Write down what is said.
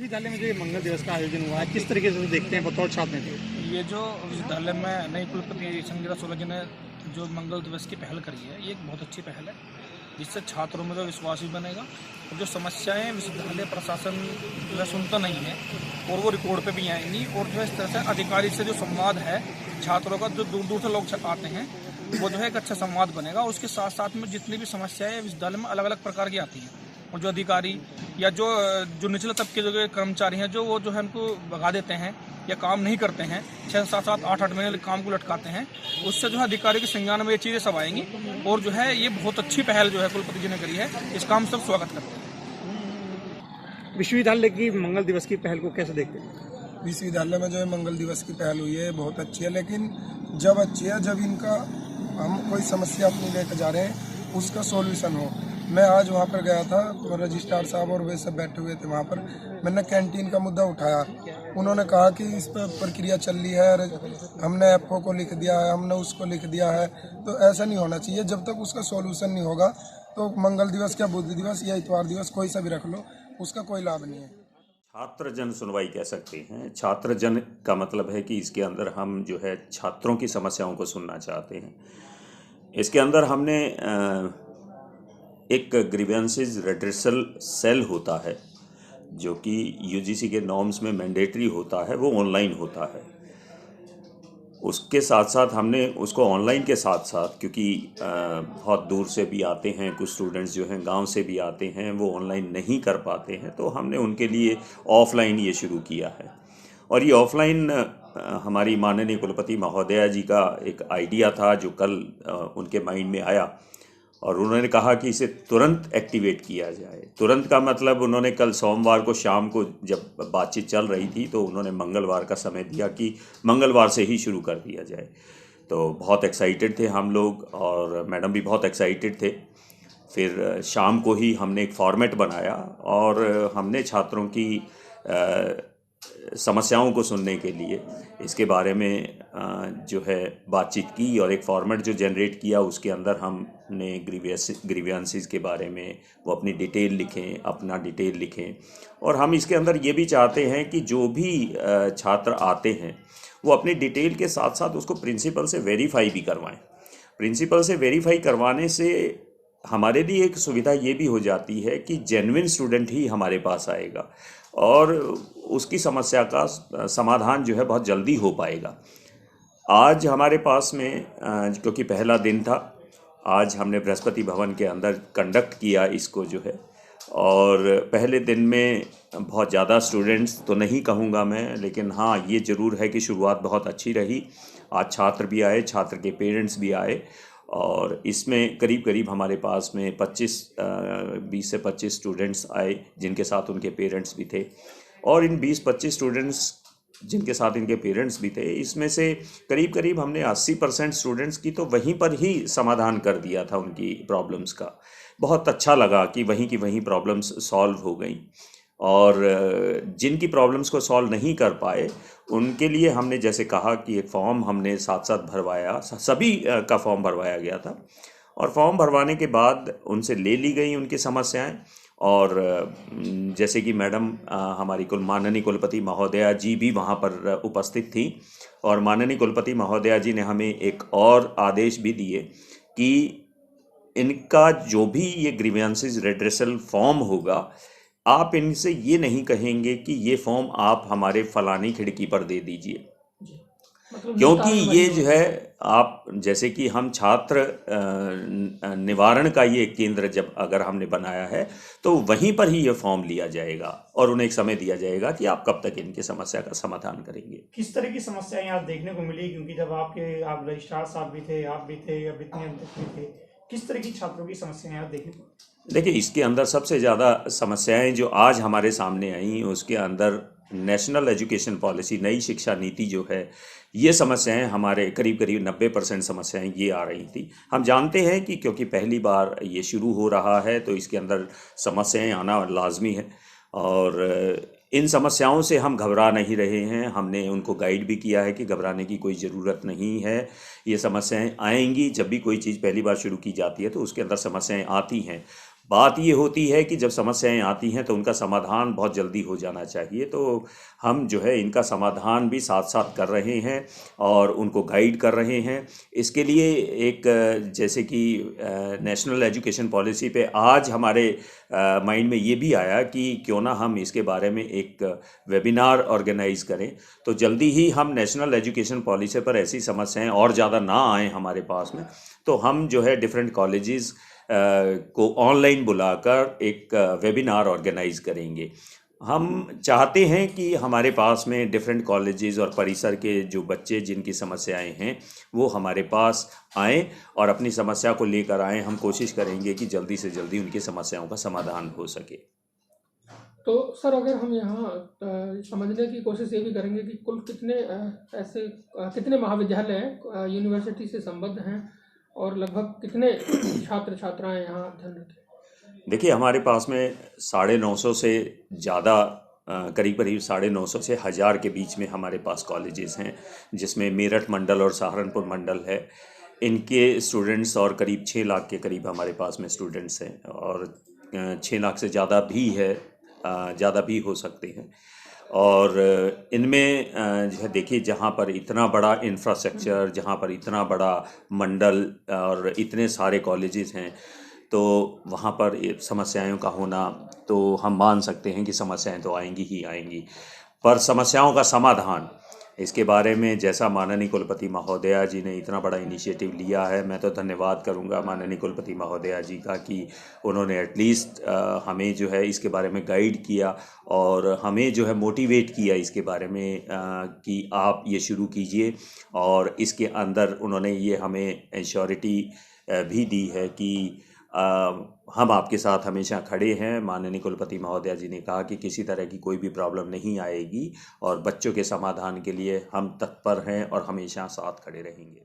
विश्वविद्यालय में जो ये मंगल दिवस का आयोजन हुआ है, किस तरीके से देखते हैं बतौर छात्र नेता? ये जो विश्वविद्यालय में नई कुलपति संगीता सोलह जी ने जो मंगल दिवस की पहल करी है, ये एक बहुत अच्छी पहल है, जिससे छात्रों में जो विश्वास भी बनेगा और जो समस्याएं विश्वविद्यालय प्रशासन जो है सुनता नहीं है और वो रिकॉर्ड पे भी आएंगी, और जो है इस तरह से अधिकारी से जो संवाद है छात्रों का, जो दूर दूर से लोग आते हैं, वो जो है एक अच्छा संवाद बनेगा। उसके साथ साथ में जितनी भी समस्याएं विश्वविद्यालय में अलग अलग प्रकार की आती हैं, और जो अधिकारी या जो जो निचले तबके जो कर्मचारी हैं, जो वो जो है उनको भगा देते हैं या काम नहीं करते हैं, 6-7-8 महीने काम को लटकाते हैं, उससे जो है अधिकारी के संज्ञान में ये चीज़ें सब आएंगी। और जो है ये बहुत अच्छी पहल जो है कुलपति जी ने करी है, इसका हम सब स्वागत करते हैं। विश्वविद्यालय की मंगल दिवस की पहल को कैसे देखते हैं? विश्वविद्यालय में जो है मंगल दिवस की पहल हुई है, बहुत अच्छी है, लेकिन जब अच्छी है जब इनका हम कोई समस्या अपनी लेकर जा रहे हैं उसका सॉल्यूशन हो। मैं आज वहाँ पर गया था तो रजिस्ट्रार साहब और वे सब बैठे हुए थे वहाँ पर। मैंने कैंटीन का मुद्दा उठाया, उन्होंने कहा कि इस पर प्रक्रिया चल रही है, हमने एफओ को लिख दिया है, हमने उसको लिख दिया है। तो ऐसा नहीं होना चाहिए, जब तक उसका सॉल्यूशन नहीं होगा तो मंगल दिवस क्या बुध दिवस या इतवार दिवस कोई सा भी रख लो, उसका कोई लाभ नहीं है। छात्र जन सुनवाई कह सकते हैं। छात्र जन का मतलब है कि इसके अंदर हम जो है छात्रों की समस्याओं को सुनना चाहते हैं। इसके अंदर हमने एक ग्रीवेंसेस रेड्रेसल सेल होता है जो कि यूजीसी के नॉर्म्स में मैंडेटरी होता है, वो ऑनलाइन होता है। उसके साथ साथ हमने उसको ऑनलाइन के साथ साथ, क्योंकि बहुत दूर से भी आते हैं कुछ स्टूडेंट्स जो हैं, गांव से भी आते हैं, वो ऑनलाइन नहीं कर पाते हैं, तो हमने उनके लिए ऑफलाइन ये शुरू किया है। और ये ऑफलाइन हमारी माननीय कुलपति महोदया जी का एक आइडिया था जो कल उनके माइंड में आया, और उन्होंने कहा कि इसे तुरंत एक्टिवेट किया जाए। तुरंत का मतलब उन्होंने कल सोमवार को शाम को जब बातचीत चल रही थी तो उन्होंने मंगलवार का समय दिया कि मंगलवार से ही शुरू कर दिया जाए। तो बहुत एक्साइटेड थे हम लोग और मैडम भी बहुत एक्साइटेड थे। फिर शाम को ही हमने एक फॉर्मेट बनाया और हमने छात्रों की समस्याओं को सुनने के लिए इसके बारे में जो है बातचीत की, और एक फॉर्मेट जो जनरेट किया उसके अंदर हमने ग्रीवियंसेस के बारे में वो अपनी डिटेल लिखें, अपना डिटेल लिखें। और हम इसके अंदर ये भी चाहते हैं कि जो भी छात्र आते हैं वो अपनी डिटेल के साथ साथ उसको प्रिंसिपल से वेरीफाई भी करवाएं। प्रिंसिपल से वेरीफाई करवाने से हमारे लिए एक सुविधा ये भी हो जाती है कि जेन्युइन स्टूडेंट ही हमारे पास आएगा और उसकी समस्या का समाधान जो है बहुत जल्दी हो पाएगा। आज हमारे पास में क्योंकि पहला दिन था, आज हमने बृहस्पति भवन के अंदर कंडक्ट किया इसको जो है, और पहले दिन में बहुत ज़्यादा स्टूडेंट्स तो नहीं कहूँगा मैं, लेकिन हाँ ये ज़रूर है कि शुरुआत बहुत अच्छी रही। आज छात्र भी आए, छात्र के पेरेंट्स भी आए, और इसमें करीब करीब हमारे पास में 20 से 25 स्टूडेंट्स आए जिनके साथ उनके पेरेंट्स भी थे। और इन 20-25 स्टूडेंट्स जिनके साथ इनके पेरेंट्स भी थे, इसमें से करीब करीब हमने 80% स्टूडेंट्स की तो वहीं पर ही समाधान कर दिया था उनकी प्रॉब्लम्स का। बहुत अच्छा लगा कि वहीं की वहीं प्रॉब्लम्स सॉल्व हो गई, और जिनकी प्रॉब्लम्स को सॉल्व नहीं कर पाए उनके लिए हमने जैसे कहा कि एक फॉर्म हमने साथ साथ भरवाया, सभी का फॉर्म भरवाया गया था, और फॉर्म भरवाने के बाद उनसे ले ली गई उनकी समस्याएं। और जैसे कि मैडम हमारी माननीय कुलपति महोदया जी भी वहाँ पर उपस्थित थी, और माननीय कुलपति महोदया जी ने हमें एक और आदेश भी दिए कि इनका जो भी ये ग्रीवेंसेस रेड्रेसल फॉर्म होगा, आप इनसे ये नहीं कहेंगे कि ये फॉर्म आप हमारे फलानी खिड़की पर दे दीजिए, क्योंकि ये जो है आप जैसे कि हम छात्र निवारण का ये केंद्र जब अगर हमने बनाया है तो वहीं पर ही ये फॉर्म लिया जाएगा और उन्हें एक समय दिया जाएगा कि आप कब तक इनकी समस्या का समाधान करेंगे। किस तरह की समस्याएं यहाँ देखने को मिली, क्योंकि जब आप रजिस्ट्रार साहब भी थे, आप भी थे, या वित्तीय अध्यक्ष भी थे, किस तरह की छात्रों की समस्याएं यहाँ देखने को? देखिए, इसके अंदर सबसे ज़्यादा समस्याएं जो आज हमारे सामने आई, उसके अंदर नेशनल एजुकेशन पॉलिसी, नई शिक्षा नीति जो है, ये समस्याएं हमारे करीब करीब 90% समस्याएं ये आ रही थी। हम जानते हैं कि क्योंकि पहली बार ये शुरू हो रहा है तो इसके अंदर समस्याएं आना लाजमी है, और इन समस्याओं से हम घबरा नहीं रहे हैं। हमने उनको गाइड भी किया है कि घबराने की कोई ज़रूरत नहीं है, ये समस्याएं आएंगी। जब भी कोई चीज़ पहली बार शुरू की जाती है तो उसके अंदर समस्याएं आती हैं। बात ये होती है कि जब समस्याएं आती हैं तो उनका समाधान बहुत जल्दी हो जाना चाहिए। तो हम जो है इनका समाधान भी साथ साथ कर रहे हैं और उनको गाइड कर रहे हैं। इसके लिए एक जैसे कि नेशनल एजुकेशन पॉलिसी पे आज हमारे माइंड में ये भी आया कि क्यों ना हम इसके बारे में एक वेबिनार ऑर्गेनाइज करें। तो जल्दी ही हम नेशनल एजुकेशन पॉलिसी पर ऐसी समस्याएं और ज़्यादा ना आएँ हमारे पास में, तो हम जो है डिफरेंट कॉलेजेस को ऑनलाइन बुलाकर एक वेबिनार ऑर्गेनाइज करेंगे। हम चाहते हैं कि हमारे पास में डिफरेंट कॉलेजेस और परिसर के जो बच्चे जिनकी समस्याएं हैं वो हमारे पास आएँ और अपनी समस्या को लेकर आएँ। हम कोशिश करेंगे कि जल्दी से जल्दी उनकी समस्याओं का समाधान हो सके। तो सर, अगर हम यहाँ समझने की कोशिश ये भी करेंगे कि कुल कितने कितने महाविद्यालय हैं, यूनिवर्सिटी से संबद्ध हैं और लगभग कितने छात्र छात्राएं यहाँ अध्ययनरत हैं? देखिए, हमारे पास में 950 से ज़्यादा करीब करीब 950 से 1000 के बीच में हमारे पास कॉलेजेस हैं, जिसमें मेरठ मंडल और सहारनपुर मंडल है। इनके स्टूडेंट्स और करीब 6 लाख के करीब हमारे पास में स्टूडेंट्स हैं और 6 लाख से ज़्यादा भी है, ज़्यादा भी हो सकते हैं। और इनमें जो है देखिए, जहाँ पर इतना बड़ा इंफ्रास्ट्रक्चर, जहाँ पर इतना बड़ा मंडल और इतने सारे कॉलेजेस हैं, तो वहाँ पर ये समस्याओं का होना, तो हम मान सकते हैं कि समस्याएं तो आएंगी ही आएंगी। पर समस्याओं का समाधान, इसके बारे में जैसा माननीय कुलपति महोदया जी ने इतना बड़ा इनिशिएटिव लिया है, मैं तो धन्यवाद करूंगा माननीय कुलपति महोदया जी का कि उन्होंने एटलीस्ट हमें जो है इसके बारे में गाइड किया और हमें जो है मोटिवेट किया इसके बारे में कि आप ये शुरू कीजिए। और इसके अंदर उन्होंने ये हमें एश्योरिटी भी दी है कि हम आपके साथ हमेशा खड़े हैं। माननीय कुलपति महोदया जी ने कहा कि किसी तरह की कोई भी प्रॉब्लम नहीं आएगी और बच्चों के समाधान के लिए हम तत्पर हैं और हमेशा साथ खड़े रहेंगे।